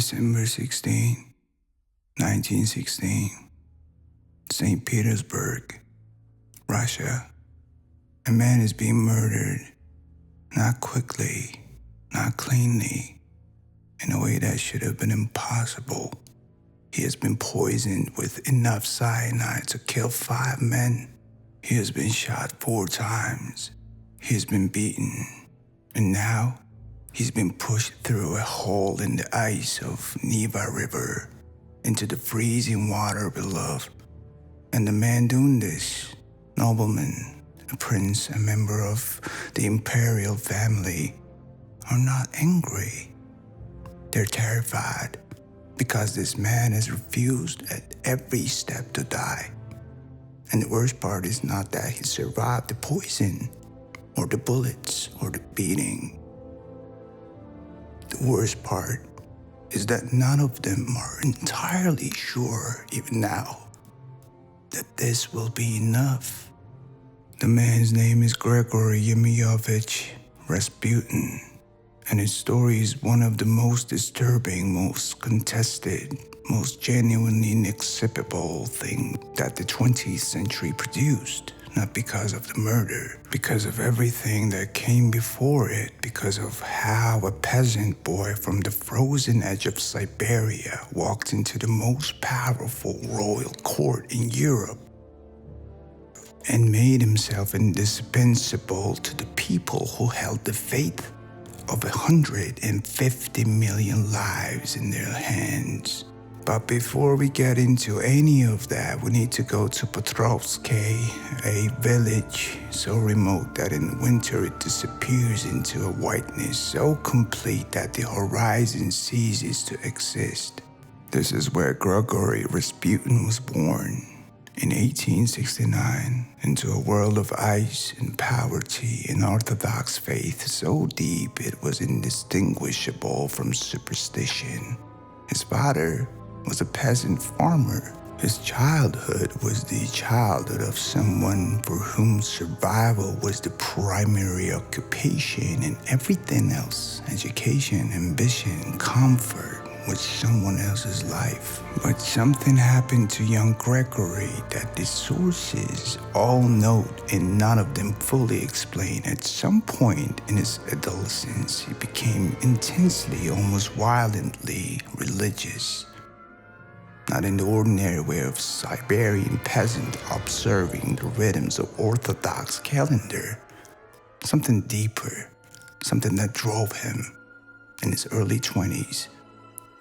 December 16, 1916, St. Petersburg, Russia. A man is being murdered, not quickly, not cleanly, in a way that should have been impossible. He has been poisoned with enough cyanide to kill 5 men. He has been shot 4 times. He has been beaten. And now, he's been pushed through a hole in the ice of Neva River into the freezing water below. And the man doing this, nobleman, a prince, a member of the imperial family, are not angry. They're terrified because this man has refused at every step to die. And the worst part is not that he survived the poison or the bullets or the beating. The worst part is that none of them are entirely sure, even now, that this will be enough. The man's name is Grigory Yemiovich Rasputin, and his story is one of the most disturbing, most contested, most genuinely inacceptable thing that the 20th century produced. Not because of the murder, because of everything that came before it, because of how a peasant boy from the frozen edge of Siberia walked into the most powerful royal court in Europe and made himself indispensable to the people who held the fate of 150 million lives in their hands. But before we get into any of that, we need to go to Petrovsky, a village so remote that in winter it disappears into a whiteness so complete that the horizon ceases to exist. This is where Grigory Rasputin was born in 1869 into a world of ice and poverty and Orthodox faith so deep it was indistinguishable from superstition. His father was a peasant farmer. His childhood was the childhood of someone for whom survival was the primary occupation and everything else, education, ambition, comfort, was someone else's life. But something happened to young Gregory that the sources all note and none of them fully explain. At some point in his adolescence, he became intensely, almost violently religious. Not in the ordinary way of Siberian peasant observing the rhythms of Orthodox calendar. Something deeper, something that drove him in his early 20s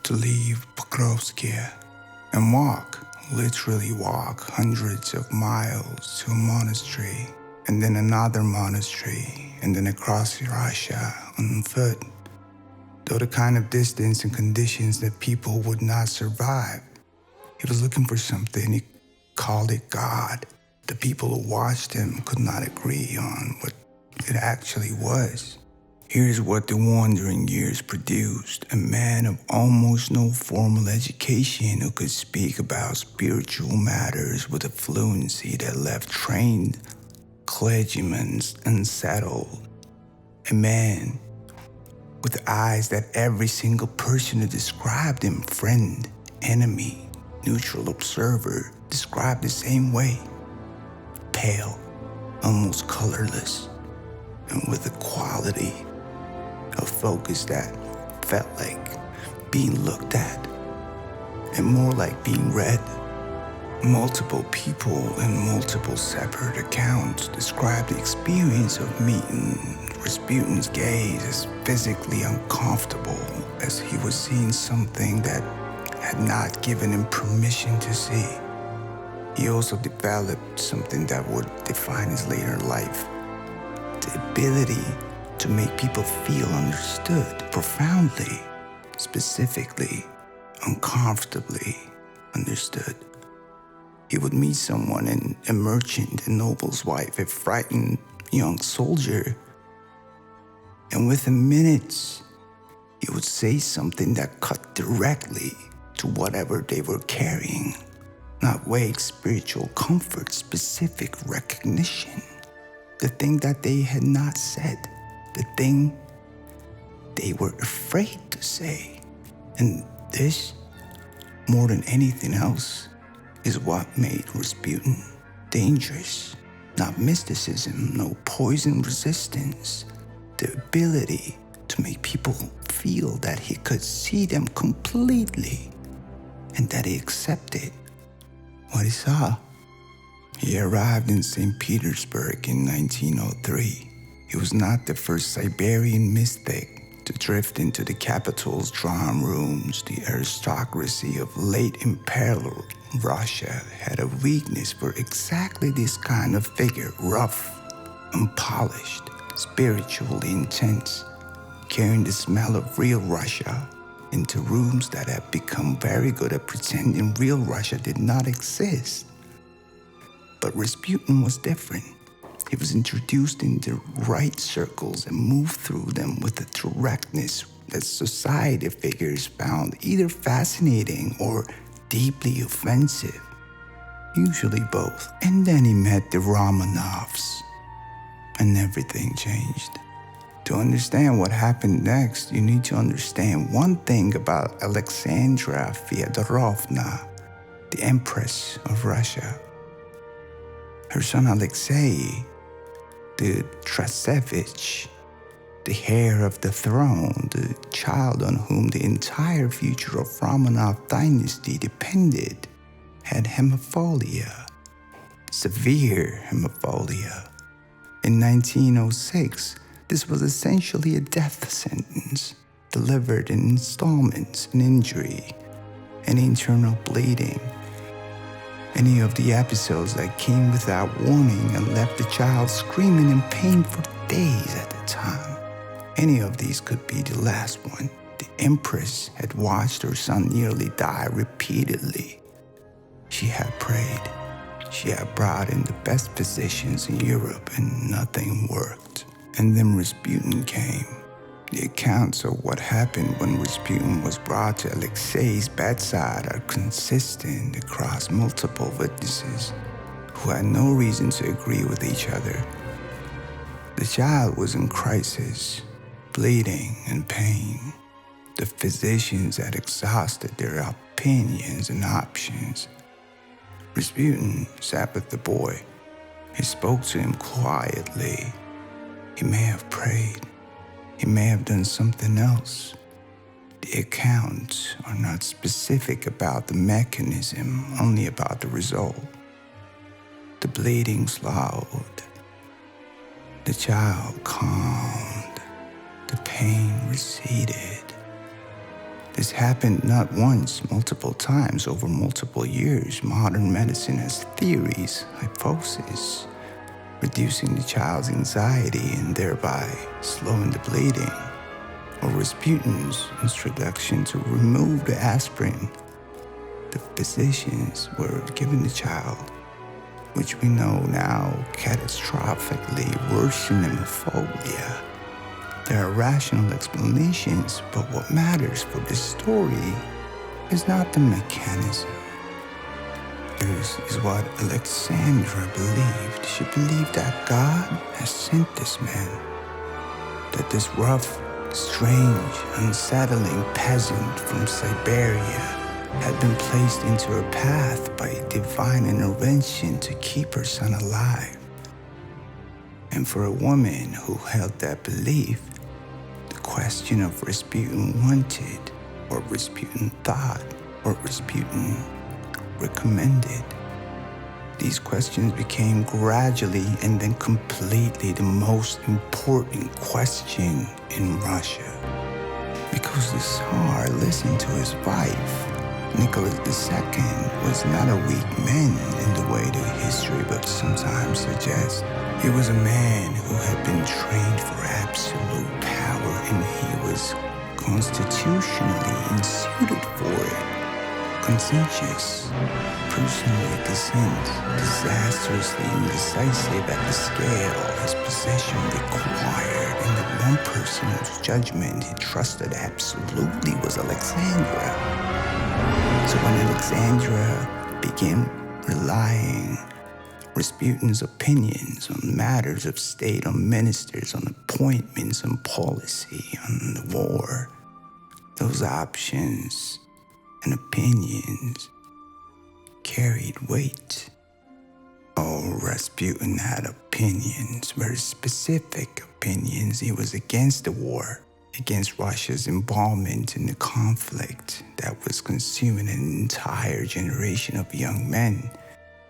to leave Pokrovsky and walk, literally walk hundreds of miles to a monastery, and then another monastery, and then across Russia on foot. Though the kind of distance and conditions that people would not survive. He was looking for something, he called it God. The people who watched him could not agree on what it actually was. Here's what the wandering years produced. A man of almost no formal education who could speak about spiritual matters with a fluency that left trained clergymen unsettled. A man with eyes that every single person who described him, friend, enemy, neutral observer, described the same way. Pale, almost colorless, and with a quality of focus that felt like being looked at and more like being read. Multiple people in multiple separate accounts described the experience of meeting Rasputin's gaze as physically uncomfortable, as he was seeing something that had not given him permission to see. He also developed something that would define his later life, the ability to make people feel understood profoundly, specifically, uncomfortably understood. He would meet someone, a merchant, a noble's wife, a frightened young soldier, and within minutes, he would say something that cut directly to whatever they were carrying. Not vague spiritual comfort, specific recognition. The thing that they had not said, the thing they were afraid to say. And This, more than anything else, is what made Rasputin dangerous. Not mysticism, no poison resistance. The ability to make people feel that he could see them completely and that he accepted what he saw. He arrived in St. Petersburg in 1903. He was not the first Siberian mystic to drift into the capital's drawing rooms. The aristocracy of late imperial Russia had a weakness for exactly this kind of figure, rough, unpolished, spiritually intense, carrying the smell of real Russia into rooms that had become very good at pretending real Russia did not exist. But Rasputin was different. He was introduced in the right circles and moved through them with a directness that society figures found either fascinating or deeply offensive, usually both. And then he met the Romanovs, and everything changed. To understand what happened next, you need to understand one thing about Alexandra Fyodorovna, the Empress of Russia. Her son Alexei, the Tsarevich, the heir of the throne, the child on whom the entire future of Romanov dynasty depended, had hemophilia, severe hemophilia. In 1906, this was essentially a death sentence, delivered in installments, an injury, an internal bleeding. Any of the episodes that came without warning and left the child screaming in pain for days at a time. Any of these could be the last one. The Empress had watched her son nearly die repeatedly. She had prayed. She had brought in the best physicians in Europe and nothing worked. And then Rasputin came. The accounts of what happened when Rasputin was brought to Alexei's bedside are consistent across multiple witnesses who had no reason to agree with each other. The child was in crisis, bleeding and pain. The physicians had exhausted their opinions and options. Rasputin sat with the boy. He spoke to him quietly. He may have prayed. He may have done something else. The accounts are not specific about the mechanism, only about the result. The bleeding slowed. The child calmed. The pain receded. This happened not once, multiple times over multiple years. Modern medicine has theories, hypotheses, reducing the child's anxiety and thereby slowing the bleeding, or Rasputin's introduction to remove the aspirin the physicians were giving the child, which we know now catastrophically worsened hemophilia. There are rational explanations, but what matters for this story is not the mechanism. This is what Alexandra believed. She believed that God has sent this man, that this rough, strange, unsettling peasant from Siberia had been placed into her path by divine intervention to keep her son alive. And for a woman who held that belief, the question of Rasputin wanted, or Rasputin thought, or Rasputin recommended. These questions became gradually and then completely the most important question in Russia. Because the Tsar listened to his wife. Nicholas II was not a weak man in the way that history books sometimes suggest. He was a man who had been trained for absolute power, and he was constitutionally unsuited for it. Conscientious, personally distant, disastrously indecisive at the scale his position required, and the one person whose judgment he trusted absolutely was Alexandra. So when Alexandra began relying Rasputin's opinions on matters of state, on ministers, on appointments, on policy, on the war, those options and opinions carried weight. Oh, Rasputin had opinions, very specific opinions. He was against the war, against Russia's involvement in the conflict that was consuming an entire generation of young men.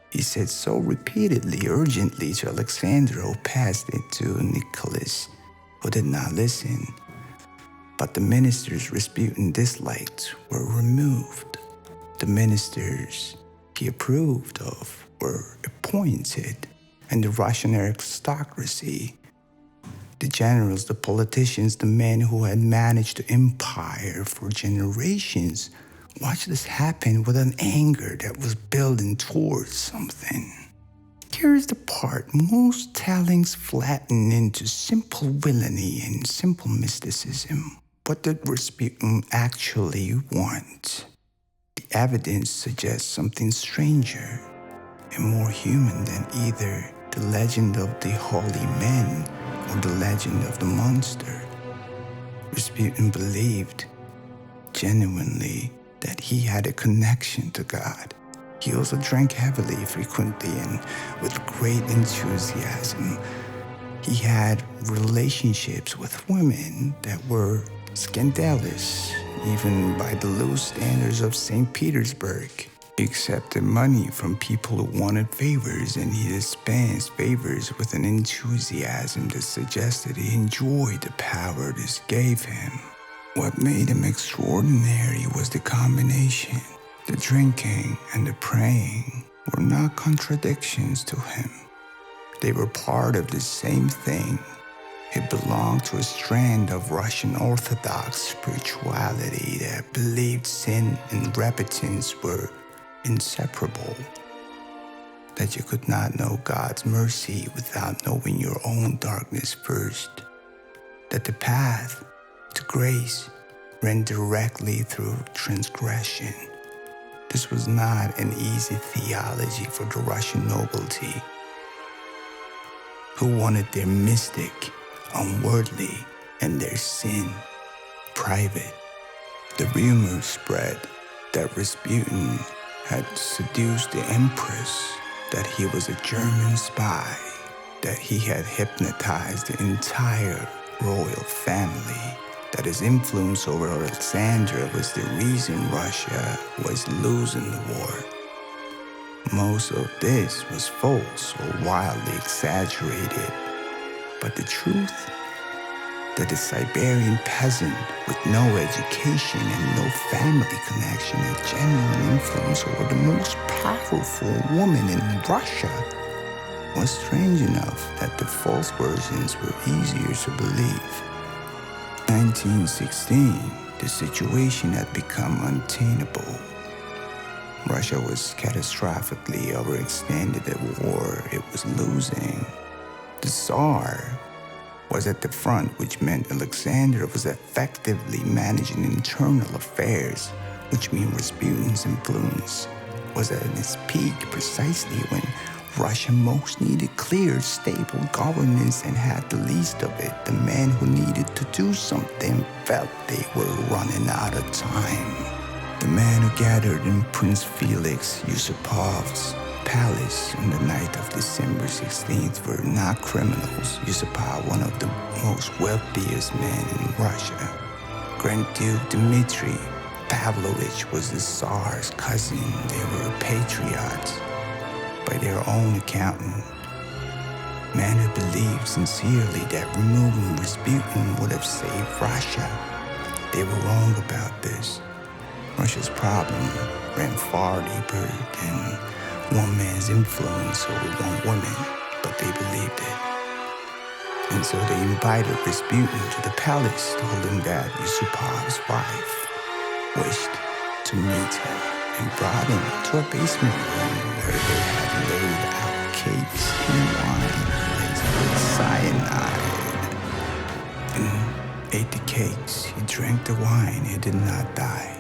He said so repeatedly, urgently to Alexander, who passed it to Nicholas, who did not listen. But the ministers Rasputin disliked were removed. The ministers he approved of were appointed, and the Russian aristocracy, the generals, the politicians, the men who had managed the empire for generations, watched this happen with an anger that was building towards something. Here's the part most tellings flatten into simple villainy and simple mysticism. What did Rasputin actually want? The evidence suggests something stranger and more human than either the legend of the holy men or the legend of the monster. Rasputin believed genuinely that he had a connection to God. He also drank heavily, frequently, and with great enthusiasm. He had relationships with women that were scandalous, even by the low standards of St. Petersburg. He accepted money from people who wanted favors, and he dispensed favors with an enthusiasm that suggested he enjoyed the power this gave him. What made him extraordinary was the combination. The drinking and the praying were not contradictions to him. They were part of the same thing. It belonged to a strand of Russian Orthodox spirituality that believed sin and repentance were inseparable, that you could not know God's mercy without knowing your own darkness first, that the path to grace ran directly through transgression. This was not an easy theology for the Russian nobility, who wanted their mystic unworldly and their sin private. The rumors spread that Rasputin had seduced the empress, that he was a German spy, that he had hypnotized the entire royal family, that his influence over Alexandra was the reason Russia was losing the war. Most of this was false or wildly exaggerated, but the truth, that a Siberian peasant with no education and no family connection had genuine influence over the most powerful woman in Russia, was strange enough that the false versions were easier to believe. 1916, the situation had become untenable. Russia was catastrophically overextended at war it was losing. The Tsar was at the front, which meant Alexander was effectively managing internal affairs, which means Rasputin's influence was at its peak precisely when Russia most needed clear, stable governance and had the least of it. The men who needed to do something felt they were running out of time. The men who gathered in Prince Felix Yusupov's palace on the night of December 16th were not criminals. Yusupov, one of the most wealthiest men in Russia. Grand Duke Dmitry Pavlovich was the Tsar's cousin. They were patriots by their own accountant. Men who believed sincerely that removing Rasputin would have saved Russia. They were wrong about this. Russia's problem ran far deeper than one man's influence over one woman, but they believed it. And so they invited Rasputin to the palace, told him that Yusupov's wife wished to meet him, and brought him to a basement room where they had laid out cakes and wine laced with cyanide. And ate the cakes, he drank the wine, he did not die.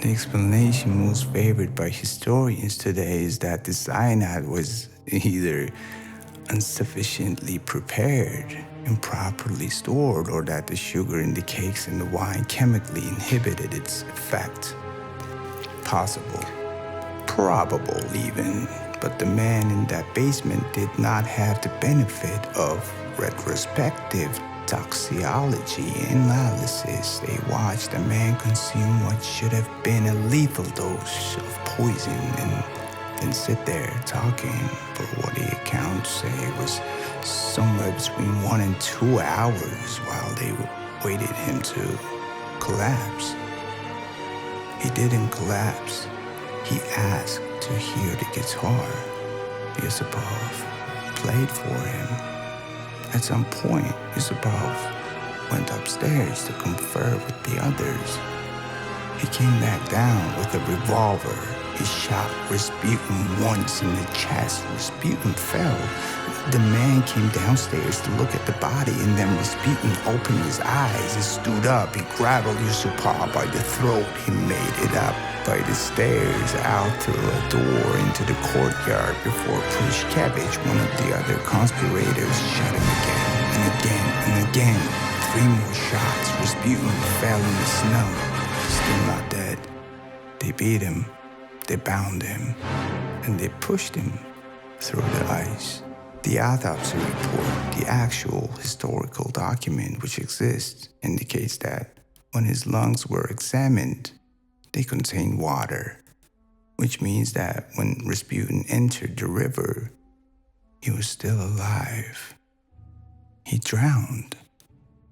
The explanation most favored by historians today is that the cyanide was either insufficiently prepared improperly stored or that the sugar in the cakes and the wine chemically inhibited its effect. Possible, probable even, but the man in that basement did not have the benefit of retrospective toxicology analysis. They watched a man consume what should have been a lethal dose of poison and then sit there talking for what the accounts say was somewhere between 1 and 2 hours while they waited him to collapse. He didn't collapse. He asked to hear the guitar Yusupov played for him. At some point, Yusupov went upstairs to confer with the others. He came back down with a revolver. He shot Rasputin once in the chest. Rasputin fell. The man came downstairs to look at the body, and then Rasputin opened his eyes. He stood up. He grabbed Yusupov by the throat. He made it up by the stairs, out through a door into the courtyard before Prushkevich, one of the other conspirators, shot him again and again and again. 3 more shots. Rasputin fell in the snow. Still not dead. They beat him. They bound him, and they pushed him through the ice. The autopsy report, the actual historical document which exists, indicates that when his lungs were examined, they contained water, which means that when Rasputin entered the river, he was still alive. He drowned.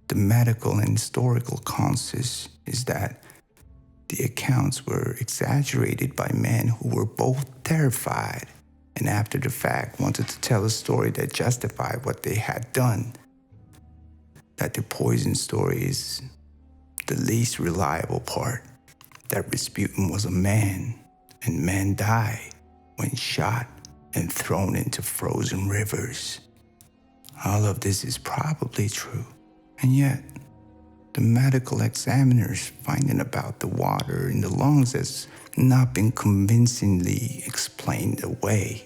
The medical and historical consensus is that the accounts were exaggerated by men who were both terrified and after the fact wanted to tell a story that justified what they had done. That the poison story is the least reliable part. That Rasputin was a man, and men die when shot and thrown into frozen rivers. All of this is probably true, and yet the medical examiners finding about the water in the lungs has not been convincingly explained away.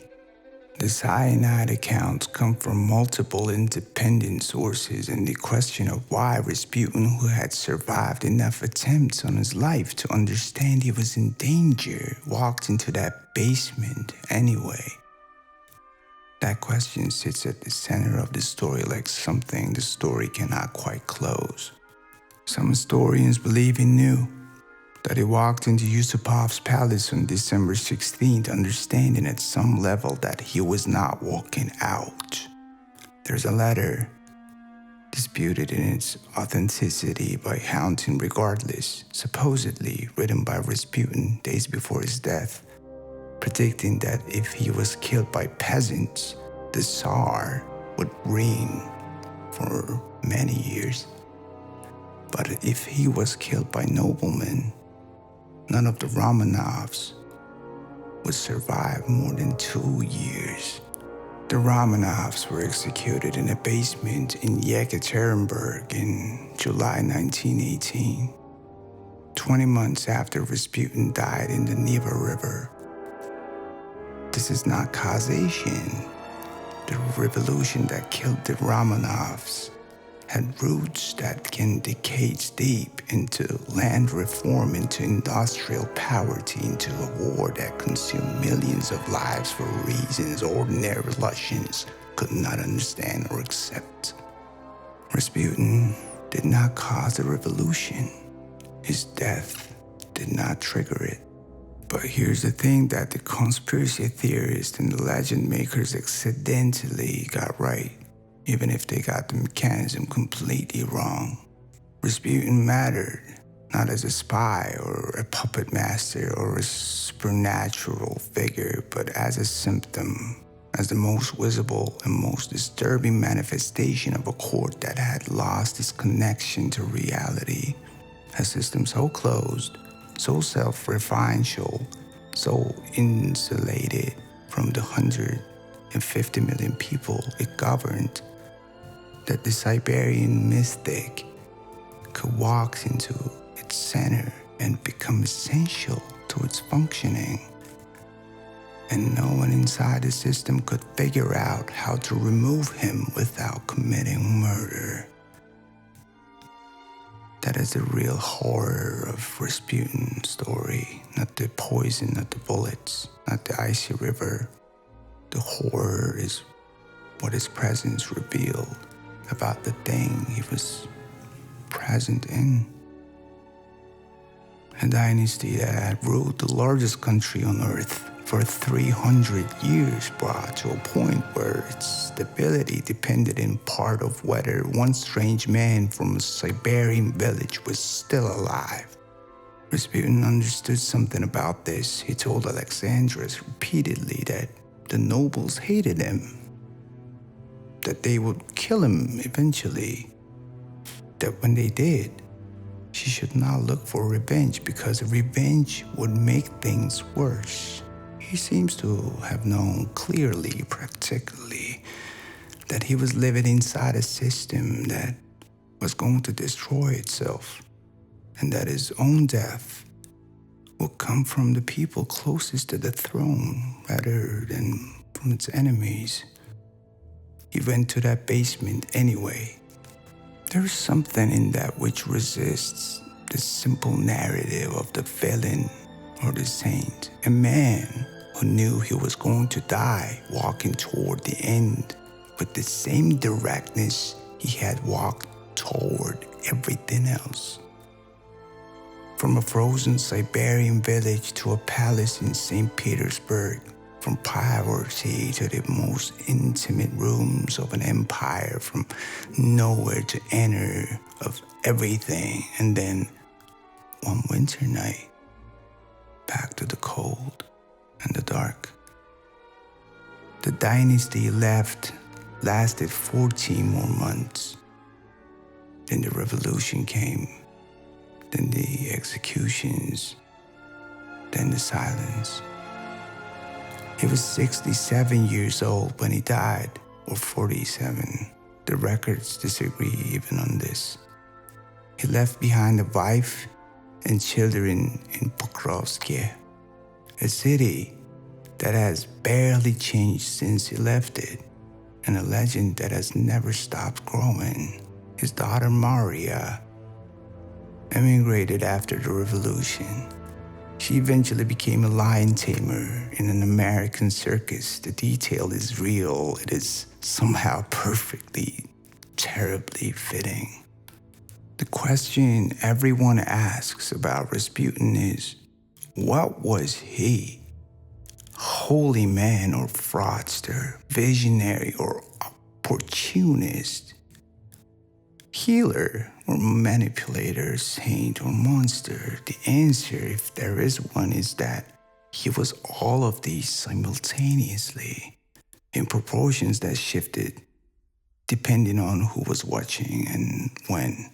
The cyanide accounts come from multiple independent sources, and the question of why Rasputin, who had survived enough attempts on his life to understand he was in danger, walked into that basement anyway. That question sits at the center of the story like something the story cannot quite close. Some historians believe he knew that he walked into Yusupov's palace on December 16th, understanding at some level that he was not walking out. There's a letter, disputed in its authenticity by Haunting regardless, supposedly written by Rasputin days before his death, predicting that if he was killed by peasants, the Tsar would reign for many years. But if he was killed by noblemen, none of the Romanovs would survive more than 2 years. The Romanovs were executed in a basement in Yekaterinburg in July 1918, 20 months after Rasputin died in the Neva River. This is not causation. The revolution that killed the Romanovs had roots that can decades deep into land reform, into industrial poverty, into a war that consumed millions of lives for reasons ordinary Russians could not understand or accept. Rasputin did not cause the revolution. His death did not trigger it. But here's the thing that the conspiracy theorists and the legend makers accidentally got right, even if they got the mechanism completely wrong. Rasputin mattered, not as a spy or a puppet master or a supernatural figure, but as a symptom, as the most visible and most disturbing manifestation of a court that had lost its connection to reality. A system so closed, so self-referential, so insulated from the 150 million people it governed, that the Siberian mystic could walk into its center and become essential to its functioning. and no one inside the system could figure out how to remove him without committing murder. That is the real horror of Rasputin's story, not the poison, not the bullets, not the icy river. The horror is what his presence revealed about the thing he was present in. A dynasty that had ruled the largest country on earth for 300 years brought to a point where its stability depended in part of whether one strange man from a Siberian village was still alive. Rasputin understood something about this. He told Alexandros repeatedly that the nobles hated him, that they would kill him eventually, that when they did, she should not look for revenge because revenge would make things worse. He seems to have known clearly, practically, that he was living inside a system that was going to destroy itself, and that his own death would come from the people closest to the throne rather than from its enemies. He went to that basement anyway. There's something in that which resists the simple narrative of the villain or the saint. A man who knew he was going to die, walking toward the end with the same directness he had walked toward everything else. From a frozen Siberian village to a palace in St. Petersburg, from poverty to the most intimate rooms of an empire, from nowhere to enter of everything, and then one winter night, back to the cold and the dark. The dynasty lasted 14 more months. Then the revolution came, then the executions, then the silence. He was 67 years old when he died, or 47. The records disagree even on this. He left behind a wife and children in Pokrovsky, a city that has barely changed since he left it, and a legend that has never stopped growing. His daughter Maria emigrated after the revolution. She eventually became a lion tamer in an American circus. The detail is real. It is somehow perfectly, terribly fitting. The question everyone asks about Rasputin is, what was he? Holy man or fraudster, visionary or opportunist, healer or manipulator, saint or monster? The answer, if there is one, is that he was all of these simultaneously, in proportions that shifted depending on who was watching and when.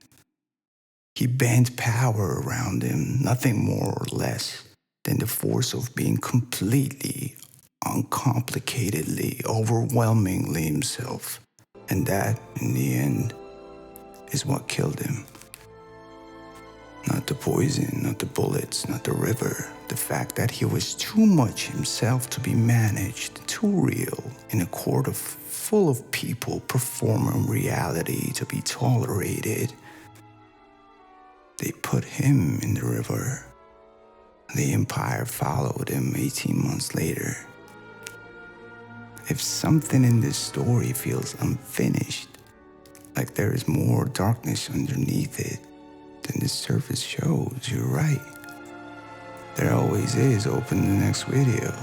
He bent power around him, nothing more or less than the force of being completely, uncomplicatedly, overwhelmingly himself. And that, in the end, is what killed him. Not the poison, not the bullets, not the river. The fact that he was too much himself to be managed, too real, in a court full of people performing reality to be tolerated. They put him in the river. The empire followed him 18 months later. If something in this story feels unfinished, like there is more darkness underneath it than the surface shows, you're right. There always is. Open the next video.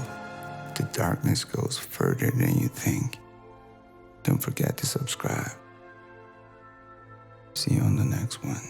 The darkness goes further than you think. Don't forget to subscribe. See you on the next one.